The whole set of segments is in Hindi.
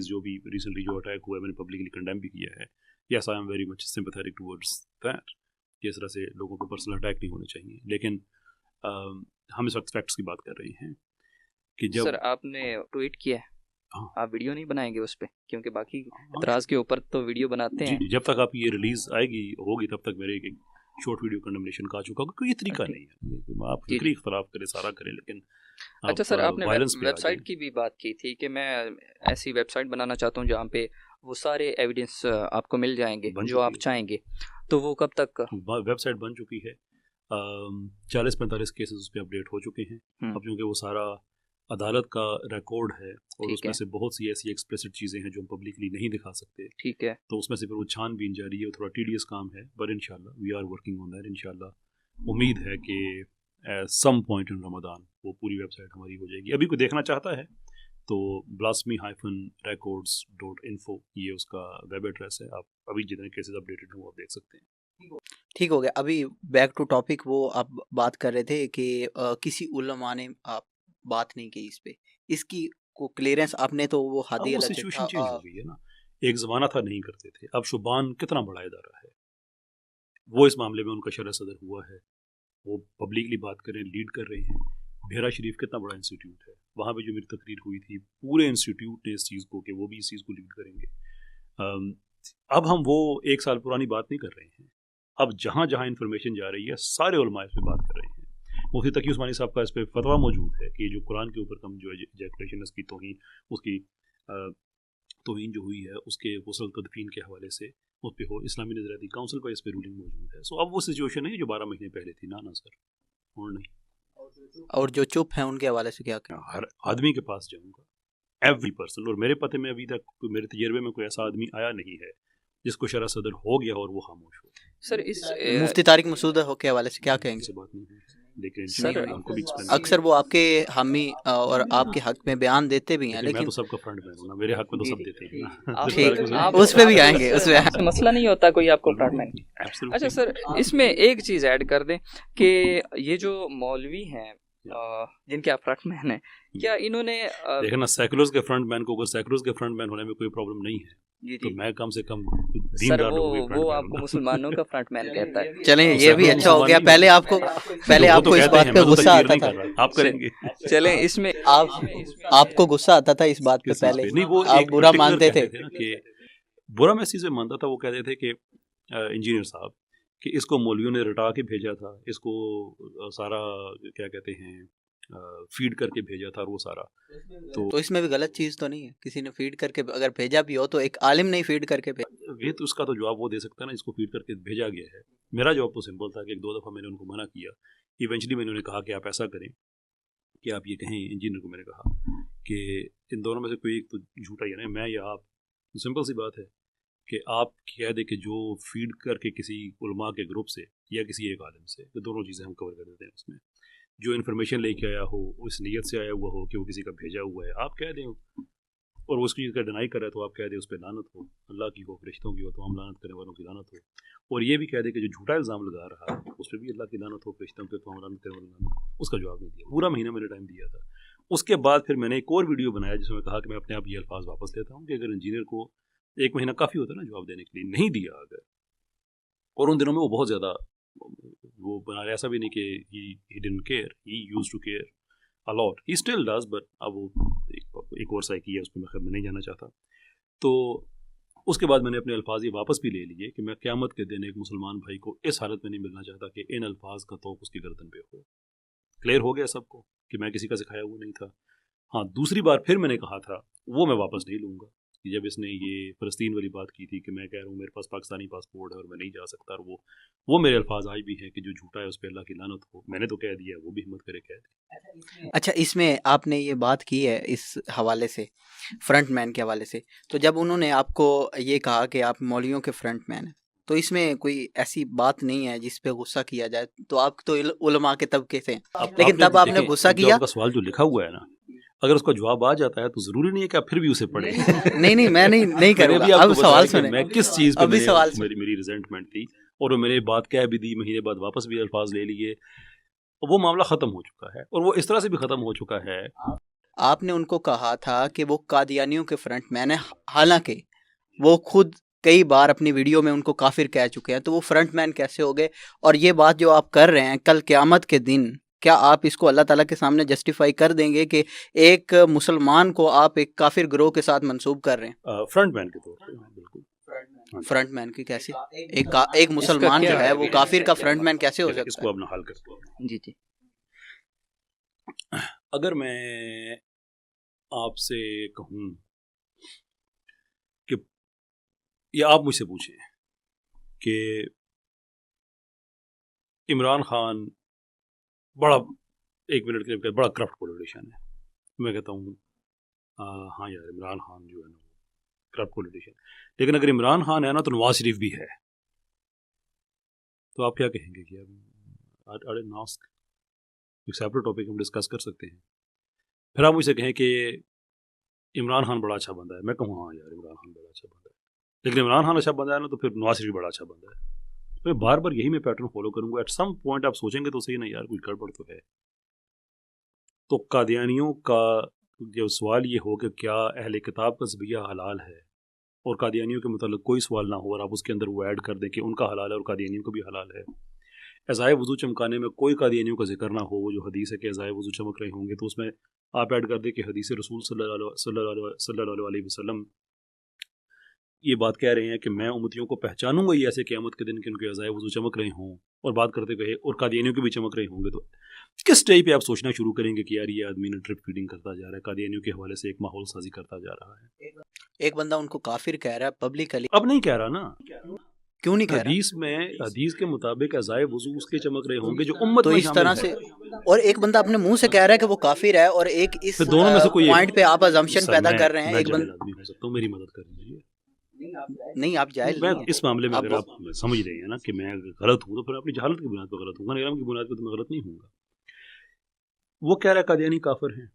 जो भी रिसेंटली जो अटैक हुआ है मैंने पब्लिकली कंडेम भी किया है. Yes, I am very much sympathetic towards that. इस तरह से लोगों को पर्सनल अटैक नहीं होने चाहिए. लेकिन हम इस वक्त फैक्ट्स की बात कर रहे हैं कि जब सर आपने ट्वीट किया है, हाँ. आप वीडियो नहीं बनाएंगे उस पर, क्योंकि बाकी एतराज़ के ऊपर तो वीडियो बनाते हैं. जी, जब तक आप ये रिलीज आएगी होगी तब तक मेरे एक शॉर्ट वीडियो कंडेमनेशन का आ चुका होगा. कोई ये तरीका नहीं है. आप फिक्री इख्तलाफ करें, सारा करें, लेकिन अच्छा सर, आपने वेबसाइट की भी बात की थी कि मैं ऐसी वेबसाइट बनाना चाहता हूँ जहाँ पे वो सारे एविडेंस आपको मिल जाएंगे जो आप चाहेंगे. तो वो कब तक? वेबसाइट बन चुकी है. 40-45 केसेस उस पर अपडेट हो चुके हैं. अब क्योंकि वो सारा अदालत का रिकॉर्ड है और उसमें से बहुत सी ऐसी एक्सप्लिसिट चीज़ें हैं जो हम पब्लिकली नहीं दिखा सकते. ठीक है. तो उसमें से फिर वो छानबीन जारी है. थोड़ा टीडियस काम है, बट इंशाल्लाह we are working on that. इंशाल्लाह उम्मीद है कि सम पॉइंट इन रमज़ान वो पूरी वेबसाइट हमारी हो जाएगी. अभी कोई देखना चाहता है तो blasphemy-records.info ये उसका वेब एड्रेस है. आप अभी जितने केसेस अपडेटेड हैं वो आप देख सकते हैं. ठीक हो गया. अभी बैक टू टॉपिक, वो आप बात कर रहे थे कि किसी उलमा ने आप बात नहीं की इस पे, इसकी को क्लियरेंस आपने तो वो हादी अलग सिचुएशन चेंज हो गई है ना. एक ज़माना था नहीं करते थे. अब शुबान कितना बड़ा इदारा है, वो इस मामले में उनका शरह सदर हुआ है. वो पब्लिकली बात करें, लीड कर रहे हैं. भेरा शरीफ कितना बड़ा इंस्टीट्यूट है, वहाँ पे जो मेरी तकरीर हुई थी पूरे इंस्टीट्यूट ने इस चीज़ को कि वो भी इस चीज़ को लीड करेंगे. अब हम वो 1 साल पुरानी बात नहीं कर रहे हैं. अब जहाँ जहाँ इन्फॉर्मेशन जा रही है सारे उलमा इस पर बात कर रहे हैं. मुफ्ती तकी उस्मानी साहब का इस पर फतवा मौजूद है कि जो कुरान के ऊपर कम जो एजैकुलेशन उसकी तौहीन, उसकी तौहीन जो हुई है उसके गुस्ल तदफीन के हवाले से उस पर हो. इस्लामी नज़रियाती काउंसिल पर इस पर रूलिंग मौजूद है. सो अब वो सिचुएशन है जो 12 महीने पहले थी. ना सर, और नहीं. और जो चुप हैं उनके हवाले से क्या करें? हर आदमी के पास जाऊँगा, एवरी पर्सन. और मेरे पते में अभी तक मेरे तजर्बे में कोई ऐसा आदमी आया नहीं है जिसको शरह सदर हो गया और वो खामोश हो. सर इस मुफ्ती तारिक मसूद के हवाले से क्या कहेंगे? से बात नहीं है, लेकिन सर हमको भी अक्सर वो आपके हामी और आपके हक में बयान देते भी हैं, लेकिन मैं तो सबका फ्रंट मैन हूं ना. मेरे हक में तो सब देते हैं ना. ठीक, उस पे भी आएंगे. उस पे मसला नहीं होता कोई आपको फ्रंट मैन. अच्छा सर, इसमें एक चीज़ ऐड कर दें कि ये जो मौलवी हैं जिनके आप फ्रंट मैन हैं, क्या इन्होंने देखना सेकुलर्स के फ्रंट मैन को, अगर सेकुलर्स के फ्रंट मैन होने में कोई प्रॉब्लम नहीं है तो मैं कम से कम सर वो आपको मुसलमानों का फ्रंट मैन कहता है. चलें, ये भी अच्छा हो गया. पहले आपको इस बात पे गुस्सा आता था. आप करेंगे. चलें, इसमें आपको गुस्सा आता था इस बात पे पहले, आप बुरा मानते थे कि बुरा मैं चीज़ें मानता था. वो कहते थे कि इंजीनियर साहब कि इसको मौलवियों ने रटा के भेजा था, इसको सारा क्या कहते हैं फीड करके भेजा था. और वो सारा तो इसमें भी गलत चीज़ तो नहीं है? किसी ने फीड करके अगर भेजा भी हो तो एक आलिम नहीं फीड करके ये तो उसका तो जवाब वो दे सकता है ना, इसको फीड करके भेजा गया है. मेरा जवाब तो सिंपल था कि 1-2 दफ़ा मैंने उनको मना किया. इवेंचुअली मैंने उन्हें कहा कि आप ऐसा करें कि आप ये कहें, इंजीनियर को मैंने कहा कि इन दोनों में से कोई एक तो झूठा ही है ना, मैं या आप. सिंपल सी बात है कि आप कह दें कि जो फीड करके किसी उलमा के ग्रुप से या किसी एक आलिम से, तो दोनों चीज़ें हम कवर कर देते हैं. उसमें जो इन्फॉर्मेशन लेके आया हो, उस नीयत से आया हुआ हो कि वो किसी का भेजा हुआ है, आप कह दें. और वो उसकी चीज़ का डिनाई कर रहा है तो आप कह दें उस पर लानत हो, अल्लाह की हो, फरिश्तों की हो, तो हम लानत करने वालों की लानत हो. और ये भी कह दे कि जो झूठा इल्ज़ाम लगा रहा है उस पर भी अल्लाह की लानत हो, फरिश्तों पे तो हम लानत करने वालों की लानत. उसका जवाब नहीं दिया. पूरा महीना मैंने टाइम दिया था. उसके बाद फिर मैंने एक और वीडियो बनाया जिसमें कहा कि मैं अपने आप ये अल्फाज वापस लेता हूँ कि अगर इंजीनियर को 1 महीना काफ़ी होता है ना जवाब देने के लिए, नहीं दिया अगर, और उन दिनों में वो बहुत ज़्यादा वो बना रहा, ऐसा भी नहीं कि he didn't care, he used to care a lot, he still does, but अब वो एक और साइकी है, उस पर मैं नहीं जाना चाहता. तो उसके बाद मैंने अपने अल्फाज ये वापस भी ले लिए कि मैं क़यामत के दिन एक मुसलमान भाई को इस हालत में नहीं मिलना चाहता कि इन अल्फाज का तौक़ उसकी गर्दन पे हो. क्लियर हो गया सबको कि मैं किसी का सिखाया हुआ नहीं था. हाँ, दूसरी बार फिर मैंने कहा था, वो मैं वापस नहीं लूँगा, कि जब इसने ये फ़लस्तीन वाली बात की थी कि मैं कह रहा हूँ मेरे पास पाकिस्तानी पासपोर्ट है और मैं नहीं जा सकता, और वो मेरे अल्फाज आज भी हैं कि जो झूठा है उस पर अल्लाह की लानत हो. मैंने तो कह दिया, वो भी हिम्मत करे कह दे. अच्छा, इसमें आपने ये बात की है इस हवाले से, फ्रंट मैन के हवाले से, तो जब उन्होंने आपको ये कहा कि आप मौलवियों के फ्रंट मैन हैं, तो इसमें कोई ऐसी बात नहीं है जिस पे गुस्सा किया जाए? तो आप तो उलमा के तबके से, लेकिन तब आपने गुस्सा किया. आपका सवाल जो लिखा हुआ है ना, अगर उसका जवाब आ जाता है तो जरूरी नहीं है कि आप फिर भी उसे पढ़ें. नहीं, मैं नहीं करूँगा. अब सवाल सुने, मैं किस चीज़ पे अभी सवाल मेरी रिजेंटमेंट थी, और मैंने बात कह भी दी, महीने बाद वापस भी अल्फाज ले लिए, वो मामला ख़त्म हो चुका है. और वो इस तरह से भी ख़त्म हो चुका है. आपने उनको कहा था कि वो कादियानियों के फ्रंटमैन है, हालांकि वो खुद कई बार अपनी वीडियो में उनको काफिर कह चुके हैं, तो वो फ्रंटमैन कैसे हो गए? और ये बात जो आप कर रहे हैं कल क़यामत के दिन, क्या आप इसको अल्लाह ताला के सामने जस्टिफाई कर देंगे कि एक मुसलमान को आप एक काफिर ग्रोह के साथ मंसूब कर रहे हैं? फ्रंटमैन के तौर पे बिल्कुल। फ्रंटमैन की कैसी? एक मुसलमान जो है वो काफिर का फ्रंटमैन कैसे हो सकता है? इसको अपना हल करते हैं। जी जी। अगर मैं आपसे कहूँ कि, या आप मुझसे पूछें कि इमरान खान बड़ा, एक मिनट के लिए, बड़ा करप्ट पॉलिटिशियन है, मैं कहता हूँ हाँ यार इमरान खान जो है ना करप्ट पॉलिटिशियन, लेकिन अगर इमरान खान है ना तो नवाज शरीफ भी है, तो आप क्या कहेंगे? कि अरे नास्क, एक सेपरेट टॉपिक हम डिस्कस कर सकते हैं। फिर आप मुझसे कहें कि इमरान खान बड़ा अच्छा बंदा है, मैं कहूँ हाँ यार इमरान खान बड़ा अच्छा बंदा है, लेकिन इमरान खान अच्छा बंदा है ना तो फिर नवाज शरीफ बड़ा अच्छा बंदा है। तो मैं बार बार यही मैं पैटर्न फॉलो करूँगा। एट सम पॉइंट आप सोचेंगे तो सही ना यार कुछ गड़बड़ तो है। तो कादियानियों का जो सवाल ये हो कि क्या अहले किताब का ज़बिया हलाल है, और कादियानियों के मतलब कोई सवाल ना हो और आप उसके अंदर वो ऐड कर दें कि उनका हलाल है और कादियानियों का भी हलाल है। एज़ाए वज़ू चमकाने में कोई कादियानियों का जिक्र ना हो, वो जो हदीस है कि एज़ाए वज़ू चमक रहे होंगे, तो उसमें आप ऐड कर दें कि हदीस रसूल सल्लल्लाहु अलैहि वसल्लम ये बात कह रहे हैं कि मैं उम्मतियों को पहचानूंगा ये ऐसे क़यामत के दिन कि उनके अज़ाए वज़ू चमक रहे हों, और बात करते गए और कादियानियों के भी चमक रहे होंगे। तो किस स्टेज पे आप सोचना शुरू करेंगे कि यार ये आदमी ने ट्रिप फीडिंग करता जा रहा है, कादियानियों के हवाले से एक माहौल साजी करता जा रहा है। एक बंदा उनको काफिर कह रहा है पब्लिकली, अब नहीं कह रहा ना, क्यों नहीं कह रहा? हदीस में, हदीस के मुताबिक अज़ाए वज़ू उसके चमक रहे होंगे जो उम्मत तो में इस तरह से, और एक बंदा अपने मुंह से कह रहा है कि वो काफिर है, और एक इस दोनों में से कोई पॉइंट पे आप अजम्पशन पैदा कर रहे हैं। एक बंदा आदमी हो सकता हूं, मेरी मदद कर दीजिए। नहीं, आप जाहिल मैं नहीं इस मामले में अगर आप समझ रहे हैं ना कि मैं गलत हूं तो फिर अपनी जहालत की बुनियाद पर गलत हूंगा, इल्म की बुनियाद पर तो मैं गलत नहीं हूंगा। वो कह रहा है कादियानी काफिर हैं,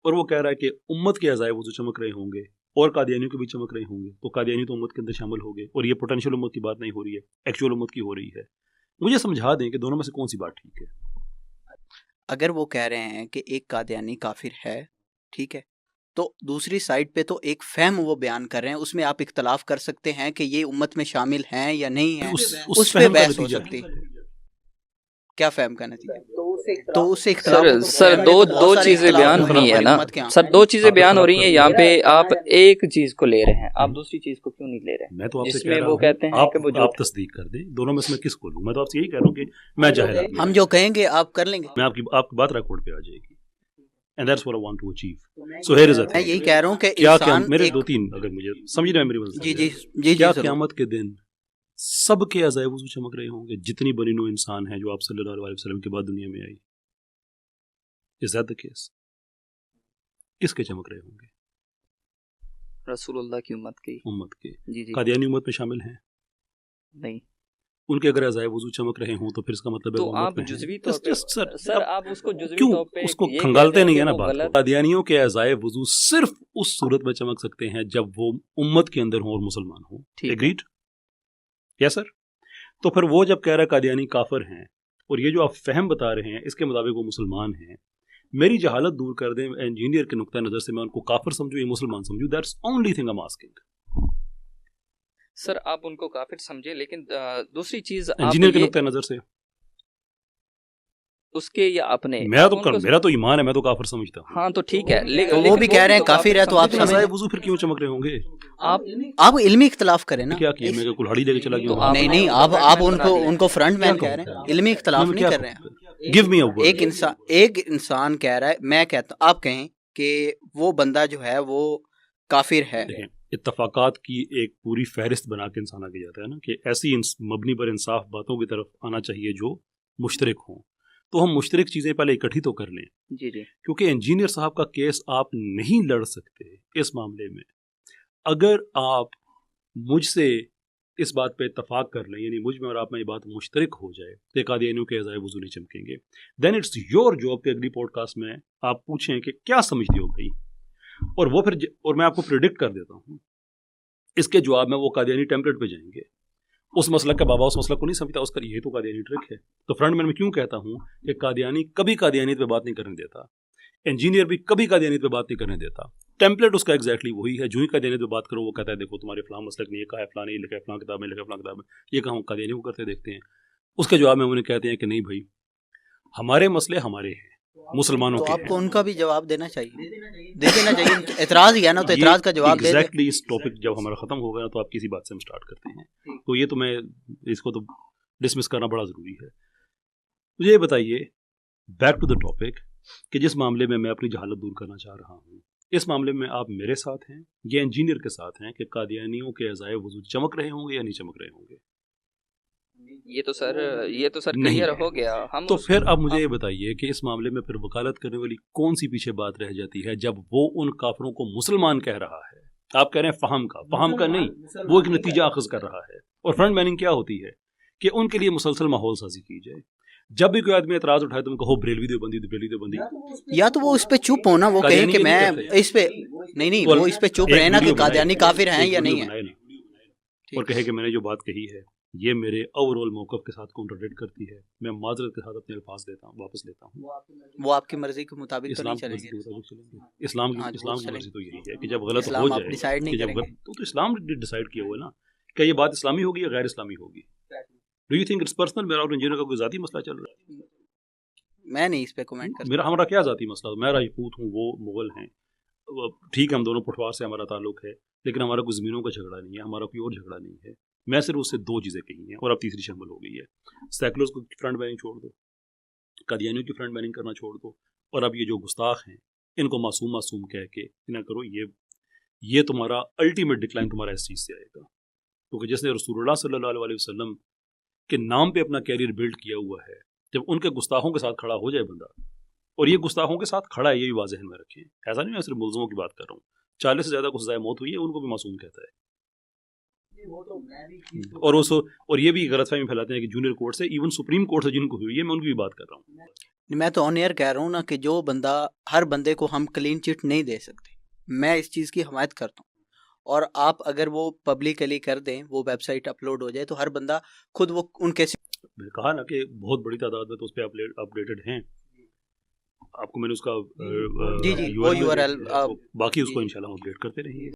और वो कह रहा है कि उम्मत के अज़ाए वज़ू चमक रहे होंगे और कादियानियों के भी चमक रहे होंगे, तो कादियानी तो उम्मत के अंदर शामिल हो गए, और ये पोटेंशियल उम्मत की बात नहीं हो रही है, एक्चुअल उम्मत की हो रही है। मुझे समझा दें कि दोनों में से कौन सी बात ठीक है। अगर वो कह रहे हैं कि एक कादियानी काफिर है, ठीक है, तो दूसरी साइड पे तो एक फहम वो बयान कर रहे हैं, उसमें आप इख्तलाफ कर सकते हैं कि ये उम्मत में शामिल हैं या नहीं है, उस पे बहस हो सकती है। क्या फहम का नतीजा? तो उससे सर दो चीजें बयान हुई है ना सर, दो चीजें बयान हो रही हैं यहाँ पे। आप एक चीज को ले रहे हैं, आप दूसरी चीज को क्यों नहीं ले रहे हैं? मैं तो आपसे जिसमें वो कहते हैं कि वो आप तस्दीक कर दें, दोनों में से मैं किसको लूं? मैं तो आपसे यही कह रहा हूँ कि मैं जाहिल, हम जो कहेंगे आप कर लेंगे, मैं आपकी बात रिकॉर्ड पे आ जाएगी। And that's what I want to achieve. So here is a thing. मैं यही कह रहा हूँ कि क्या मेरे दो तीन, अगर मुझे समझ रहे हैं मेरी बात, जी क्या क़यामत के दिन सबके अज़ाए वज़ू चमक रहे होंगे, जितनी बनी नो इंसान है जो आप सल्लल्लाहु अलैहि वसल्लम के बाद दुनिया में आई? Is that the case? किसके चमक रहे होंगे? रसूलुल्लाह की उम्मत के। जी जी। कादियानी उम्मत में शामिल हैं? नहीं। उनके अगर अज़ाए वज़ू चमक रहे हों तो फिर इसका मतलब है तो आप जुज़वी तौर पे सर आप उसको जुज़वी क्यों तौर पे उसको खंगालते नहीं है ना बात। कादियानियों के अज़ाए वज़ू सिर्फ उस सूरत में चमक सकते हैं जब वो उम्मत के अंदर हो और मुसलमान हो। एग्रीड? Yes sir. तो फिर वो जब कह रहा है कादियानी काफिर हैं, और ये जो आप फहम बता रहे हैं इसके मुताबिक वो मुसलमान हैं, मेरी जहालत दूर कर दें, इंजीनियर के नुक्ता नज़र से मैं उनको काफिर समझूं या मुसलमान समझूं, that's only thing I am asking. Sir आप उनको काफिर समझे, लेकिन दूसरी चीज इंजीनियर के नुक्ता नज़र से उसके या अपने, मेरा तो ईमान है, मैं तो काफिर समझता हूँ। हाँ तो ठीक है, लेकिन वो भी कह रहे हैं काफिर है, तो आप अज़ाए वज़ू फिर क्यों चमक रहे होंगे? आप इल्मी इख्तलाफ करें ना। क्या किया? मैं कुल्हाड़ी लेके चला गया? नहीं, आप उनको फ्रंट मैन कह रहे हैं, इल्मी इख्तलाफ नहीं कर रहे हैं। Give me a word. एक इंसान कह रहा है, मैं कहता हूँ, आप कहें कि वो बंदा जो है वो काफिर है। इत्तफाकात की एक पूरी फहरिस्त बना के इंसान आगे जाता है ना कि ऐसी मबनी पर इंसाफ बातों की तरफ आना चाहिए जो मुश्तरक हों, तो हम मुश्तरक चीज़ें पहले इकट्ठी तो कर लें। जी जी। क्योंकि इंजीनियर साहब का केस आप नहीं लड़ सकते इस मामले में अगर आप मुझसे इस बात पे इत्तफाक कर लें, यानी मुझ में और आप में ये बात मुश्तरक हो जाए कि कादियानियों के अज़ाए वज़ू नहीं चमकेंगे, देन इट्स योर जॉब कि अगली पॉडकास्ट में आप पूछें कि क्या समझते हो भाई, और वो फिर और मैं आपको प्रिडिक्ट कर देता हूँ इसके जवाब में वो कादियानी टेम्पलेट पे जाएंगे। उस मसलक का बाबा उस मसलक को नहीं समझता, उसका ये तो कादियानी ट्रिक है। तो फ्रंट में मैं क्यों कहता हूँ कि कादियानी कभी कादियानियत पे बात नहीं करने देता, इंजीनियर भी कभी कादियानियत पे बात नहीं करने देता। टेम्पलेट उसका एग्जैक्टली वही है, जो ही कादियानियत पे बात करो वो कहता है देखो तुम्हारे फलां मसलक ने ये कहा है, फलां ने ये लिखा है, फलां किताब में लिखा है, फलां किताब में ये कहा, हम कादियानियों को करते देखते हैं। उसके जवाब में उन्हें कहते हैं कि नहीं भाई, हमारे मसले हमारे हैं, मुसलमानों के। आपको उनका भी जवाब देना चाहिए, दे देना चाहिए। एतराज ही है ना, तो एतराज का जवाब दे। एग्जैक्टली इस टॉपिक जब हमारा खत्म होगा ना तो आप किसी बात से हम स्टार्ट करते हैं। तो ये तो मैं इसको तो डिसमिस करना बड़ा ज़रूरी है। मुझे ये बताइए, बैक टू द टॉपिक, कि जिस मामले में मैं अपनी जहालत दूर करना चाह रहा हूँ, इस मामले में आप मेरे साथ हैं या इंजीनियर के साथ हैं कि कादियानियों के अज़ाए वजूद चमक रहे होंगे या नहीं चमक रहे होंगे? ये तो सर क्लियर हो गया। हम तो फिर अब मुझे ये बताइए कि इस मामले में फिर वकालत करने वाली कौन सी पीछे बात रह जाती है जब वो उन काफिरों को मुसलमान कह रहा है? आप कह रहे हैं फहम का नहीं, वो एक नतीजा अखज़ कर रहा है। और फ्रंट मैनिंग क्या होती है कि उनके लिए मुसलसल माहौल साजी की जाए। जब भी कोई आदमी एतराज उठाए तुम कहो बरेलवी देवबंदी, या तो वो इस पे चुप हो ना, वो कहे कि मैं इस पे नहीं, वो इस पे चुप रहे ना कि कादियानी काफिर हैं या नहीं है, और कहे कि मैंने जो बात कही है ये मेरे ओवरऑल मौक़िफ़ के साथ कॉन्ट्राडिक्ट करती है, मैं माजरत के साथ अपने अल्फाज वापस लेता हूँ। वो आपकी मर्जी के मुताबिक तो नहीं चलेंगे। इस्लाम की मर्जी तो यही है कि जब गलत हो जाए डिसाइड नहीं करेंगे, तो इस्लाम डिसाइड किया हुआ है ना, क्या ये बात इस्लामी होगी या गैर इस्लामी होगी? Do you think it's personal? मेरा और इंजीनियर का कोई ज़ाती मसला चल रहा है? मैं नहीं इस पे कमेंट करता। हमारा क्या ज़ाती मसला? मैं राजपूत हूँ, वो मुगल हैं, ठीक है, हम दोनों पटवार से हमारा ताल्लुक है, लेकिन हमारा कोई ज़मीनों का झगड़ा नहीं है, हमारा कोई और झगड़ा नहीं है। मैं सिर्फ उससे दो चीज़ें कही हैं और अब तीसरी शामिल हो गई है। सेकुलर्स को फ्रंट बैनिंग छोड़ दो, कादियानियों की फ्रंट बैनिंग करना छोड़ दो, और अब ये जो गुस्ताख हैं इनको मासूम कह के ना करो। ये तुम्हारा अल्टीमेट डिक्लाइन तुम्हारा इस चीज़ से आएगा, क्योंकि जिसने रसूलुल्लाह सल्लल्लाहु अलैहि वसल्लम के नाम पे अपना कैरियर बिल्ड किया हुआ है, जब उनके गुस्ताखों के साथ खड़ा हो जाए बंदा, और ये गुस्ताखों के साथ खड़ा है, ये भी वाज़ ज़हन में रखें। ऐसा नहीं मैं सिर्फ मुल्ज़िमों की बात कर रहा हूँ, 40 से ज़्यादा को सज़ाए मौत हुई है, उनको भी मासूम कहता है। और ये भी गलतफहमी फैलाते हैं कि जूनियर कोर्ट से, इवन सुप्रीम कोर्ट से जिनको हुई है, मैं उनकी भी बात कर रहा हूँ। मैं तो ऑन एयर कह रहा हूँ ना कि जो बंदा, हर बंदे को हम क्लीन चिट नहीं दे सकते, मैं इस चीज़ की हमायत करता हूँ। और आप अगर वो पब्लिकली कर दें, वो वेबसाइट अपलोड हो जाए, तो हर बंदा खुद वो उनके मैंने कहा ना कि बहुत बड़ी तादाद में तो उस पर अपडेटेड हैं। आपको मैंने उसका जी वो URL बाकी उसको इंशाल्लाह अपडेट करते रहेंगे।